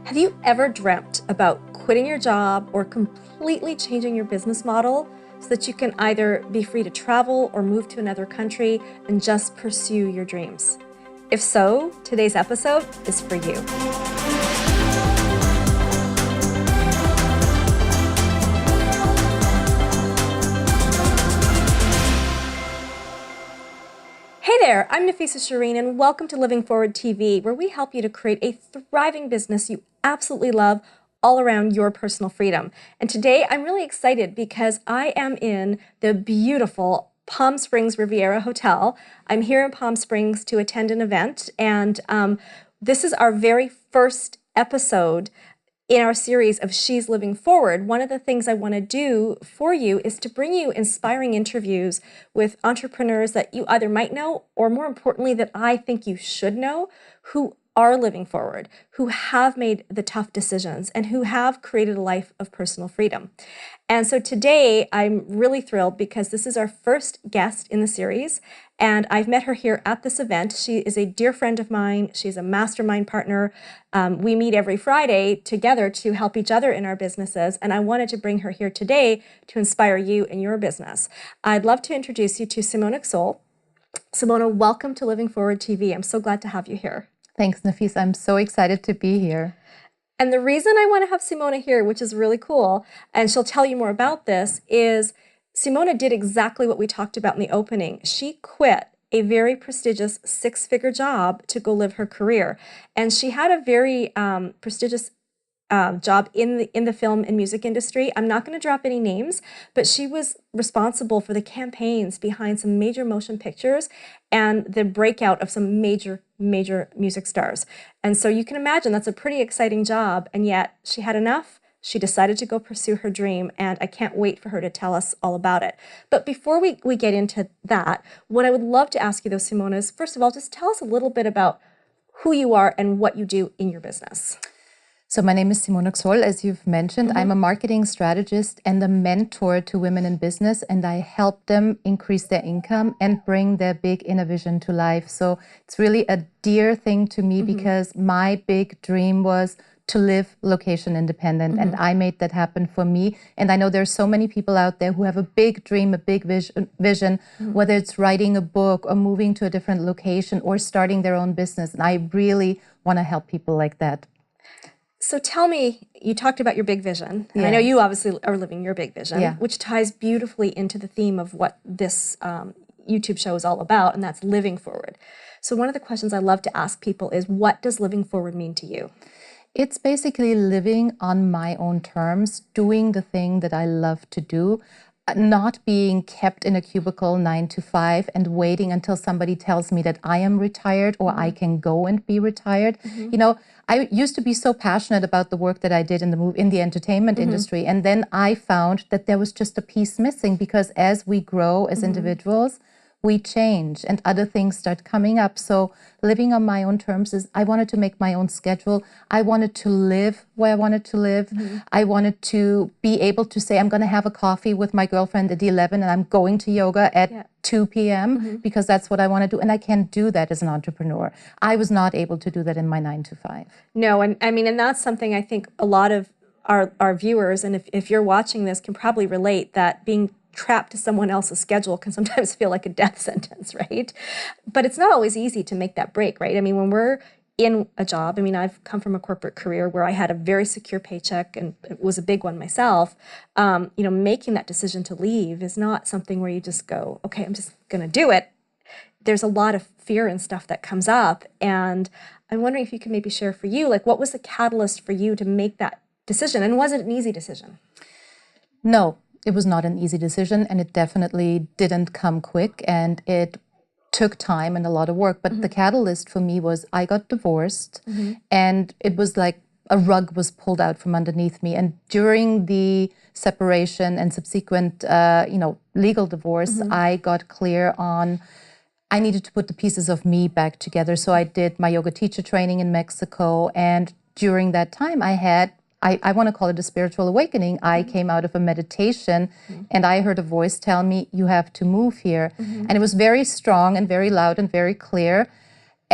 Have you ever dreamt about quitting your job or completely changing your business model so that you can either be free to travel or move to another country and just pursue your dreams? If so, today's episode is for you. Hey there, I'm Nafissa Shireen, and welcome to Living Forward TV, where we help you to create a thriving business you absolutely love all around your personal freedom. And today I'm really excited because I am in the beautiful Palm Springs Riviera Hotel. I'm here in Palm Springs to attend an event, and this is our very first episode in our series of She's Living Forward. One of the things I want to do for you is to bring you inspiring interviews with entrepreneurs that you either might know, or more importantly, that I think you should know, who are living forward, who have made the tough decisions, and who have created a life of personal freedom. And so today I'm really thrilled because this is our first guest in the series, and I've met her here at this event. She is a dear friend of mine. She's a mastermind partner. We meet every Friday together to help each other in our businesses, and I wanted to bring her here today to inspire you in your business. I'd love to introduce you to Simona Ksoll. Simona, welcome to Living Forward TV. I'm so glad to have you here. Thanks, Nafissa. I'm so excited to be here. And the reason I want to have Simona here, which is really cool, and she'll tell you more about this, is Simona did exactly what we talked about in the opening. She quit a very prestigious six-figure job to go live her career. And she had a very prestigious job in the film and music industry. I'm not going to drop any names, but she was responsible for the campaigns behind some major motion pictures and the breakout of some major music stars. And so you can imagine that's a pretty exciting job, and yet she had enough. She decided to go pursue her dream, and I can't wait for her to tell us all about it. But before we get into that, what I would love to ask you though, Simona, is first of all, just tell us a little bit about who you are and what you do in your business. So my name is Simona Ksoll, as you've mentioned. I'm a marketing strategist and a mentor to women in business, and I help them increase their income and bring their big inner vision to life. So it's really a dear thing to me because my big dream was to live location independent, and I made that happen for me. And I know there's so many people out there who have a big dream, a big vision, whether it's writing a book or moving to a different location or starting their own business. And I really want to help people like that. So tell me, you talked about your big vision, and I know you obviously are living your big vision, which ties beautifully into the theme of what this YouTube show is all about, and that's living forward. So one of the questions I love to ask people is, what does living forward mean to you? It's basically living on my own terms, doing the thing that I love to do, not being kept in a cubicle 9 to 5 and waiting until somebody tells me that I am retired or I can go and be retired. You know, I used to be so passionate about the work that I did in the entertainment industry, and then I found that there was just a piece missing, because as we grow as individuals, we change and other things start coming up. So living on my own terms is, I wanted to make my own schedule. I wanted to live where I wanted to live. I wanted to be able to say, I'm going to have a coffee with my girlfriend at 11 and I'm going to yoga at 2 p.m. because that's what I want to do. And I can't do that as an entrepreneur. I was not able to do that in my 9 to 5. No, and I mean, and that's something I think a lot of our viewers, and if you're watching this, can probably relate, that being trapped to someone else's schedule can sometimes feel like a death sentence, right? But it's not always easy to make that break, right? I mean, when we're in a job, I mean, I've come from a corporate career where I had a very secure paycheck, and it was a big one myself. You know, making that decision to leave is not something where you just go, okay, I'm just going to do it. There's a lot of fear and stuff that comes up. And I'm wondering if you could maybe share for you, like, what was the catalyst for you to make that decision? And was it an easy decision? No. It was not an easy decision, and it definitely didn't come quick, and it took time and a lot of work. But the catalyst for me was I got divorced, and it was like a rug was pulled out from underneath me. And during the separation and subsequent, legal divorce, I got clear on I needed to put the pieces of me back together. So I did my yoga teacher training in Mexico, and during that time I had I want to call it a spiritual awakening. I came out of a meditation and I heard a voice tell me, you have to move here. And it was very strong and very loud and very clear.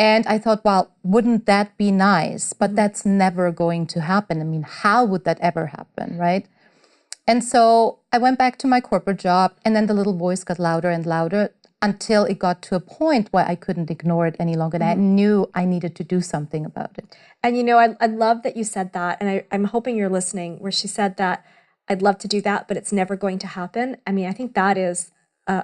And I thought, well, wouldn't that be nice? But that's never going to happen. I mean, how would that ever happen, right? And so I went back to my corporate job, and then the little voice got louder and louder until it got to a point where I couldn't ignore it any longer. And I knew I needed to do something about it. And I love that you said that. And I'm hoping you're listening, where she said that I'd love to do that, but it's never going to happen. I mean, I think that is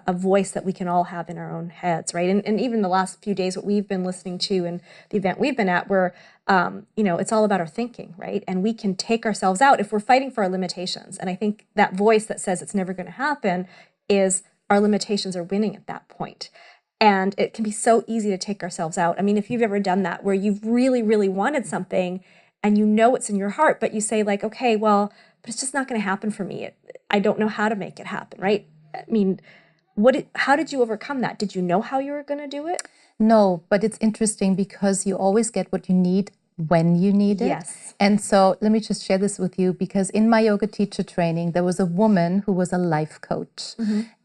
a voice that we can all have in our own heads, right? And even the last few days, what we've been listening to and the event we've been at, where, it's all about our thinking, right? And we can take ourselves out if we're fighting for our limitations. And I think that voice that says it's never going to happen is our limitations are winning at that point. And it can be so easy to take ourselves out. I mean, if you've ever done that, where you've really, really wanted something and it's in your heart, but you say like, okay, well, but it's just not going to happen for me. I don't know how to make it happen, right? I mean, how did you overcome that? Did you know how you were going to do it? No, but it's interesting because you always get what you need when you need it. Yes. And so let me just share this with you, because in my yoga teacher training, there was a woman who was a life coach.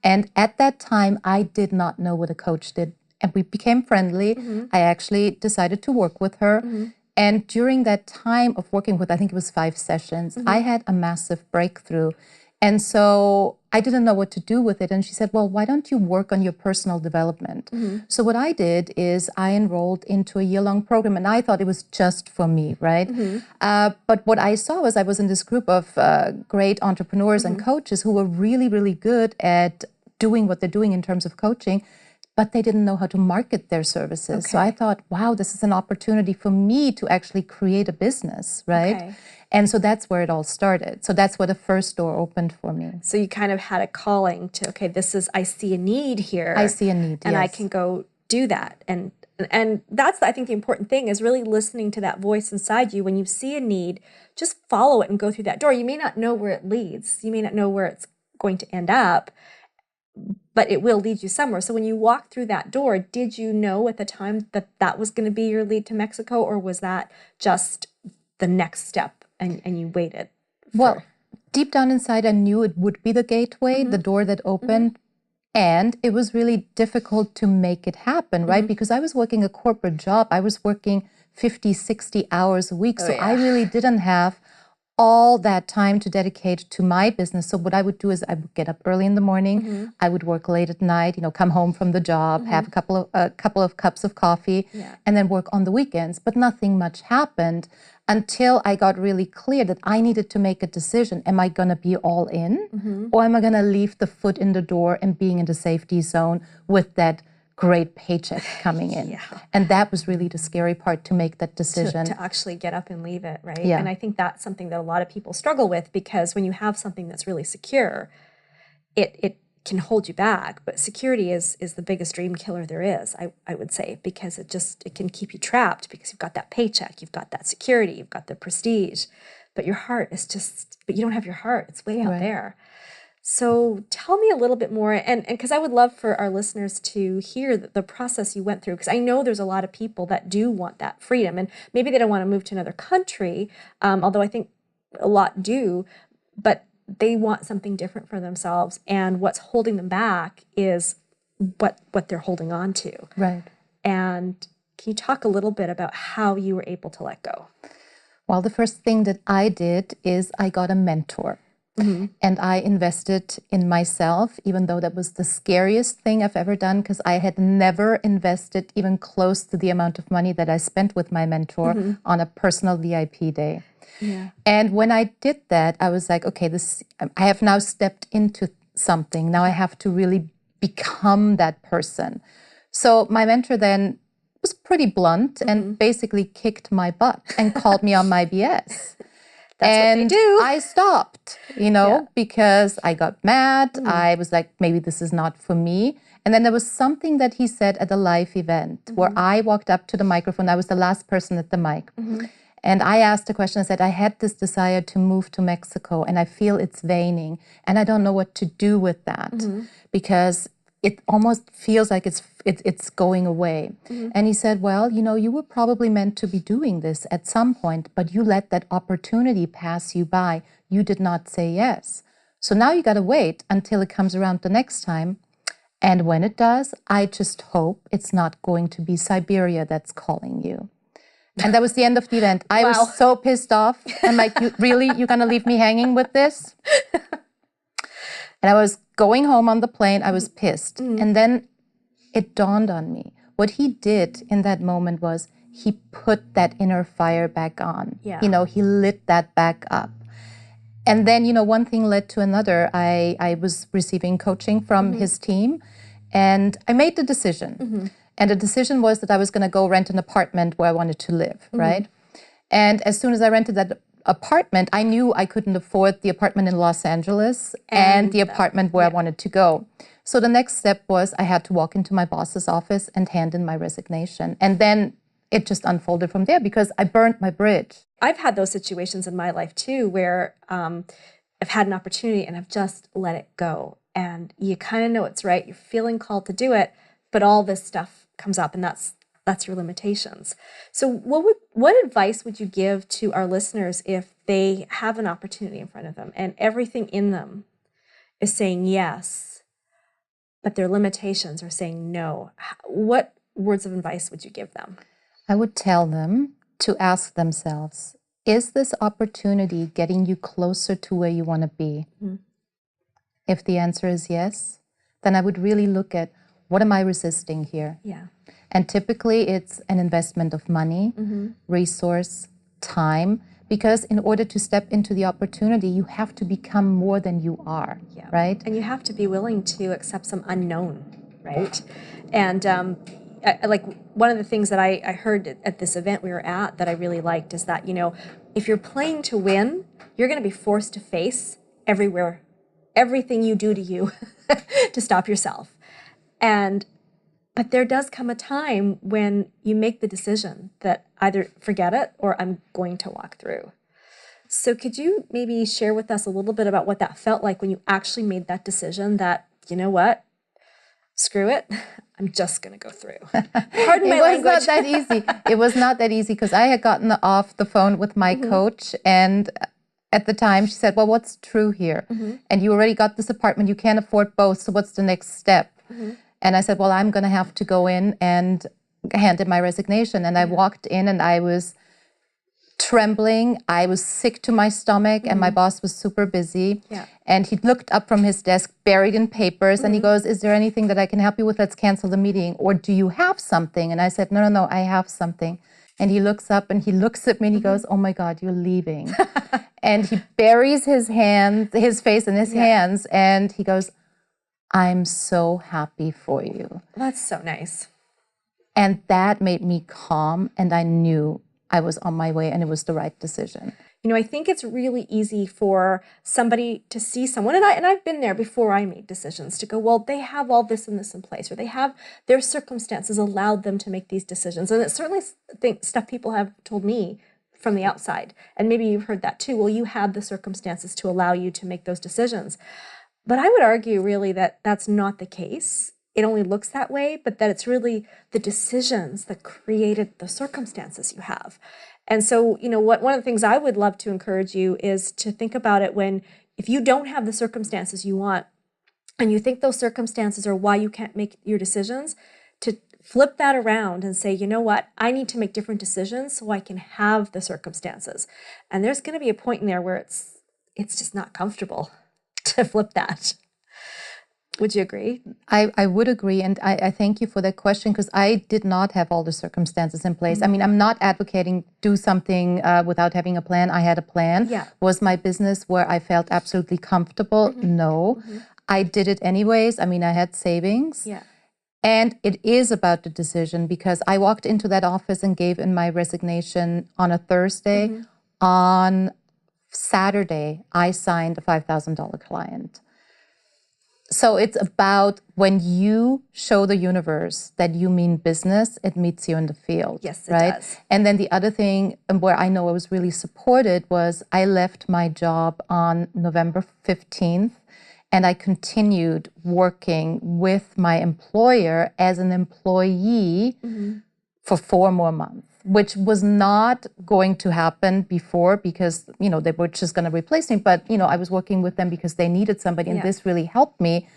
And at that time, I did not know what a coach did. And we became friendly. I actually decided to work with her. And during that time of working with, I think it was 5 sessions, I had a massive breakthrough. And so I didn't know what to do with it. And she said, well, why don't you work on your personal development? So what I did is I enrolled into a year-long program, and I thought it was just for me, right? But what I saw was I was in this group of great entrepreneurs and coaches who were really, really good at doing what they're doing in terms of coaching, but they didn't know how to market their services. So I thought, wow, this is an opportunity for me to actually create a business, right? And so that's where it all started. So that's where the first door opened for me. So you kind of had a calling to, okay, I see a need here. I see a need, and yes. I can go do that. And that's, I think, the important thing is really listening to that voice inside you. When you see a need, just follow it and go through that door. You may not know where it leads. You may not know where it's going to end up, but it will lead you somewhere. So when you walk through that door, did you know at the time that was going to be your lead to Mexico, or was that just the next step and you waited? Well, deep down inside, I knew it would be the gateway, the door that opened. And it was really difficult to make it happen, right? Because I was working a corporate job. I was working 50, 60 hours a week. So I really didn't have all that time to dedicate to my business. So what I would do is I would get up early in the morning. I would work late at night, come home from the job, have a couple of cups of coffee, and then work on the weekends. But nothing much happened until I got really clear that I needed to make a decision. Am I going to be all in, or am I going to leave the foot in the door and being in the safety zone with that great paycheck coming in? And that was really the scary part, to make that decision. To actually get up and leave it, right? Yeah. And I think that's something that a lot of people struggle with, because when you have something that's really secure, it can hold you back. But security is the biggest dream killer there is, I would say, because it can keep you trapped, because you've got that paycheck, you've got that security, you've got the prestige, but your heart is but you don't have your heart. It's way out there. So tell me a little bit more, and because I would love for our listeners to hear the process you went through, because I know there's a lot of people that do want that freedom, and maybe they don't want to move to another country, although I think a lot do, but they want something different for themselves, and what's holding them back is what they're holding on to. Right. And can you talk a little bit about how you were able to let go? Well, the first thing that I did is I got a mentor. And I invested in myself, even though that was the scariest thing I've ever done, because I had never invested even close to the amount of money that I spent with my mentor on a personal VIP day. And when I did that, I was like, okay, I have now stepped into something. Now I have to really become that person. So my mentor then was pretty blunt and basically kicked my butt and called me on my BS. That's what they do. I stopped, because I got mad. I was like, maybe this is not for me. And then there was something that he said at a live event where I walked up to the microphone. I was the last person at the mic. And I asked a question. I said, I had this desire to move to Mexico, and I feel it's waning. And I don't know what to do with that, because it almost feels like it's going away. And he said, well, you were probably meant to be doing this at some point, but you let that opportunity pass you by. You did not say yes. So now you got to wait until it comes around the next time. And when it does, I just hope it's not going to be Siberia that's calling you. And that was the end of the event. I Wow. was so pissed off. I'm like, you're going to leave me hanging with this? And I was going home on the plane. I was pissed. And then it dawned on me. What he did in that moment was he put that inner fire back on. Yeah. You know, he lit that back up. And then, you know, one thing led to another. I was receiving coaching from his team, and I made the decision. And the decision was that I was going to go rent an apartment where I wanted to live, right? And as soon as I rented that apartment, I knew I couldn't afford the apartment in Los Angeles and the apartment where I wanted to go. So the next step was I had to walk into my boss's office and hand in my resignation. And then it just unfolded from there because I burnt my bridge. I've had those situations in my life too, where I've had an opportunity and I've just let it go. And you kind of know it's right. You're feeling called to do it, but all this stuff comes up, and that's your limitations. So what advice would you give to our listeners if they have an opportunity in front of them and everything in them is saying yes, but their limitations are saying no? What words of advice would you give them? I would tell them to ask themselves, is this opportunity getting you closer to where you want to be? If the answer is yes, then I would really look at, what am I resisting here? Yeah. And typically it's an investment of money, resource, time, because in order to step into the opportunity, you have to become more than you are, right? And you have to be willing to accept some unknown, right? And like one of the things that I heard at this event we were at that I really liked is that, you know, if you're playing to win, you're going to be forced to face everything you do to you to stop yourself. But there does come a time when you make the decision that either forget it or I'm going to walk through. So could you maybe share with us a little bit about what that felt like when you actually made that decision that, you know what, screw it, I'm just going to go through. Pardon my language. It was not that easy. It was not that easy because I had gotten off the phone with my coach, and at the time she said, well, what's true here? And you already got this apartment, you can't afford both, so what's the next step? And I said, well, I'm going to have to go in and hand in my resignation. And I walked in and I was trembling. I was sick to my stomach, and my boss was super busy. And he looked up from his desk, buried in papers, and he goes, is there anything that I can help you with? Let's cancel the meeting. Or do you have something? And I said, no, I have something. And he looks up and he looks at me and he goes, oh my God, you're leaving. And he buries his face in his hands, and he goes, I'm so happy for you. That's so nice. And that made me calm, and I knew I was on my way and it was the right decision. You know, I think it's really easy for somebody to see someone, and I've been there before I made decisions, to go, well, they have all this and this in place, or they have their circumstances allowed them to make these decisions. And it's certainly stuff people have told me from the outside. And maybe you've heard that too. Well, you had the circumstances to allow you to make those decisions. But I would argue really that that's not the case. It only looks that way, but that it's really the decisions that created the circumstances you have. And so, you know, one of the things I would love to encourage you is to think about it if you don't have the circumstances you want, and you think those circumstances are why you can't make your decisions, to flip that around and say, you know what, I need to make different decisions so I can have the circumstances. And there's going to be a point in there where it's just not comfortable to flip that. Would you agree? I would agree, and I thank you for that question, because I did not have all the circumstances in place. I mean, I'm not advocating do something without having a plan. I had a plan. Was my business where I felt absolutely comfortable? No. I did it anyways. I mean, I had savings. And it is about the decision, because I walked into that office and gave in my resignation on a Thursday. On Saturday, I signed a $5,000 client. So it's about when you show the universe that you mean business, it meets you in the field. Yes, it right? does. And then the other thing where I know I was really supported was I left my job on November 15th, and I continued working with my employer as an employee for 4 more months, which was not going to happen before, because, you know, they were just going to replace me. But, you know, I was working with them because they needed somebody, and this really helped me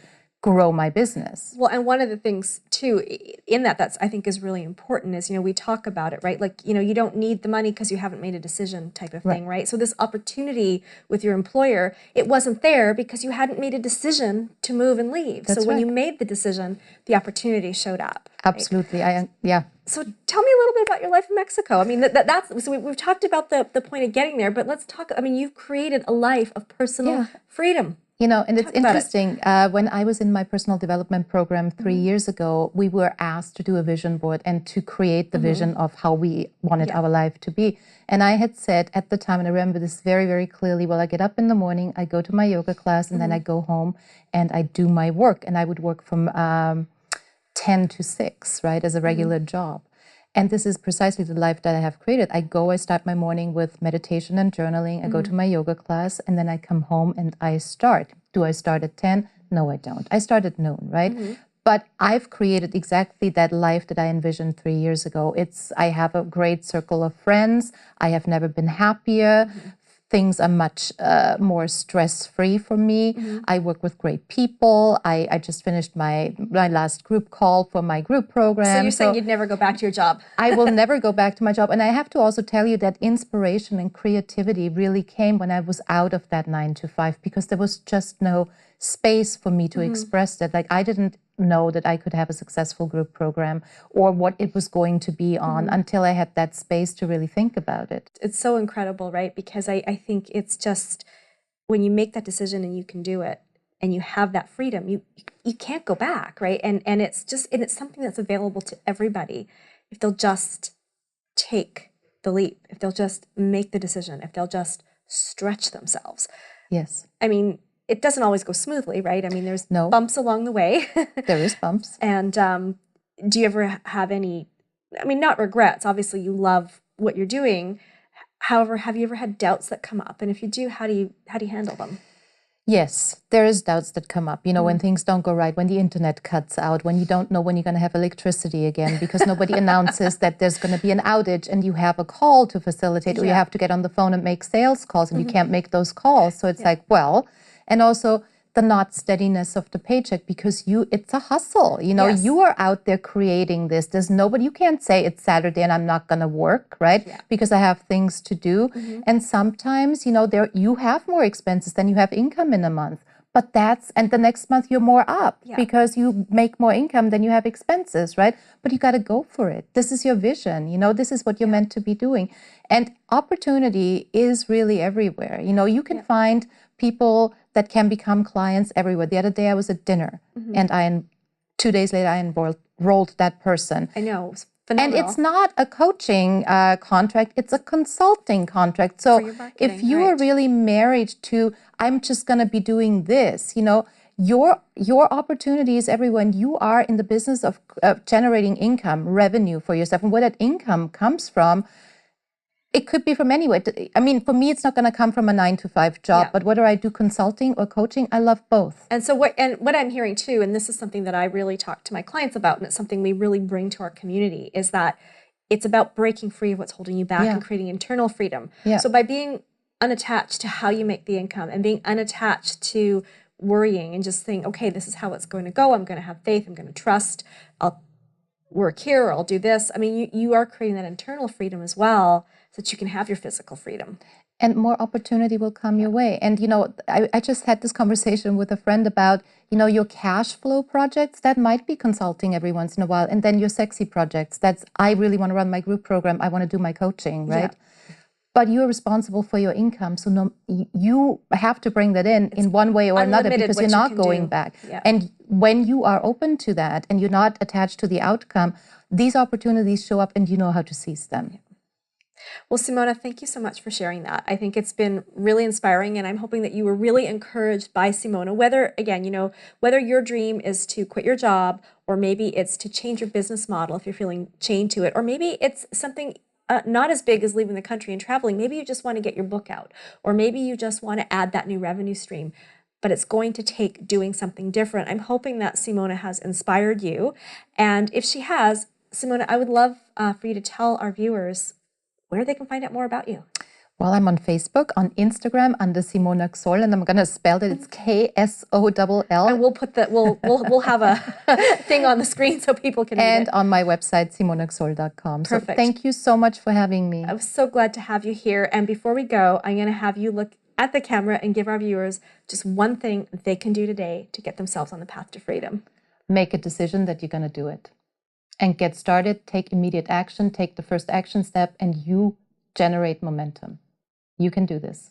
grow my business. Well, and one of the things too in that's I think is really important is, we talk about it, right? Like, you don't need the money because you haven't made a decision type of thing, right? So this opportunity with your employer, it wasn't there because you hadn't made a decision to move and leave. That's so when right. you made the decision, the opportunity showed up. Absolutely. Right? Yeah. So tell me a little bit about your life in Mexico. I mean, that's so we've talked about the point of getting there, but let's talk. I mean, you've created a life of personal freedom. And it's interesting. When I was in my personal development program 3 years ago, we were asked to do a vision board and to create the vision of how we wanted our life to be. And I had said at the time, and I remember this very, very clearly, well, I get up in the morning, I go to my yoga class, and then I go home and I do my work. And I would work from 10 to 6, right, as a regular job. And this is precisely the life that I have created. I start my morning with meditation and journaling. I go to my yoga class, and then I come home and I start. Do I start at 10? No, I don't. I start at noon, right? But I've created exactly that life that I envisioned 3 years ago. I have a great circle of friends. I have never been happier. Things are much more stress-free for me. I work with great people. I just finished my last group call for my group program. So you're saying you'd never go back to your job? I will never go back to my job. And I have to also tell you that inspiration and creativity really came when I was out of that 9 to 5, because there was just no space for me to express that. Like, I didn't know that I could have a successful group program or what it was going to be on until I had that space to really think about it. It's so incredible, right? Because I think it's just when you make that decision and you can do it and you have that freedom, you can't go back, right? And it's something that's available to everybody if they'll just take the leap, if they'll just make the decision, if they'll just stretch themselves. Yes. I mean, it doesn't always go smoothly, right? I mean, there's bumps along the way. There is bumps. And do you ever have any, I mean, not regrets, obviously you love what you're doing. However, have you ever had doubts that come up? And if you do, how do you handle them? Yes, there is doubts that come up, when things don't go right, when the internet cuts out, when you don't know when you're going to have electricity again, because nobody announces that there's going to be an outage and you have a call to facilitate, or you have to get on the phone and make sales calls and you can't make those calls. So it's like, well, and also the not steadiness of the paycheck, because it's a hustle, you are out there creating this. There's nobody, you can't say it's Saturday and I'm not going to work, right? Yeah. Because I have things to do. And sometimes, you have more expenses than you have income in a month. But and the next month you're more up because you make more income than you have expenses, right? But you got to go for it. This is your vision, this is what you're meant to be doing. And opportunity is really everywhere. You can find people that can become clients everywhere. The other day I was at dinner and 2 days later I enrolled that person. I know. It was phenomenal. And it's not a coaching contract, it's a consulting contract. So if you are really married to, I'm just going to be doing this, your opportunity is everywhere. And you are in the business of generating income, revenue for yourself. And where that income comes from, it could be from anywhere. I mean, for me, it's not going to come from a 9 to 5 job, but whether I do consulting or coaching, I love both. And so what I'm hearing too, and this is something that I really talk to my clients about, and it's something we really bring to our community, is that it's about breaking free of what's holding you back and creating internal freedom. So by being unattached to how you make the income and being unattached to worrying and just saying, okay, this is how it's going to go. I'm going to have faith. I'm going to trust. I'll work here, or I'll do this. I mean, you are creating that internal freedom as well, so that you can have your physical freedom. And more opportunity will come your way. And, I just had this conversation with a friend about, your cash flow projects, that might be consulting every once in a while. And then your sexy projects, I really want to run my group program. I want to do my coaching, right? Yeah. But you're responsible for your income. So you have to bring that in one way or another, because you're not going back. Yeah. And when you are open to that and you're not attached to the outcome, these opportunities show up and you know how to seize them. Yeah. Well, Simona, thank you so much for sharing that. I think it's been really inspiring, and I'm hoping that you were really encouraged by Simona, whether your dream is to quit your job, or maybe it's to change your business model if you're feeling chained to it, or maybe it's something not as big as leaving the country and traveling. Maybe you just want to get your book out, or maybe you just want to add that new revenue stream, but it's going to take doing something different. I'm hoping that Simona has inspired you. And if she has, Simona, I would love for you to tell our viewers where they can find out more about you. Well, I'm on Facebook, on Instagram under Simona Ksoll, and I'm going to spell it. It's Ksoll. And we'll put the we'll have a thing on the screen so people can read And it. on my website, simonaksoll.com. So Perfect. thank you so much for having me. I'm so glad to have you here. And before we go, I'm going to have you look at the camera and give our viewers just one thing they can do today to get themselves on the path to freedom. Make a decision that you're going to do it. And get started, take immediate action, take the first action step, and you generate momentum. You can do this.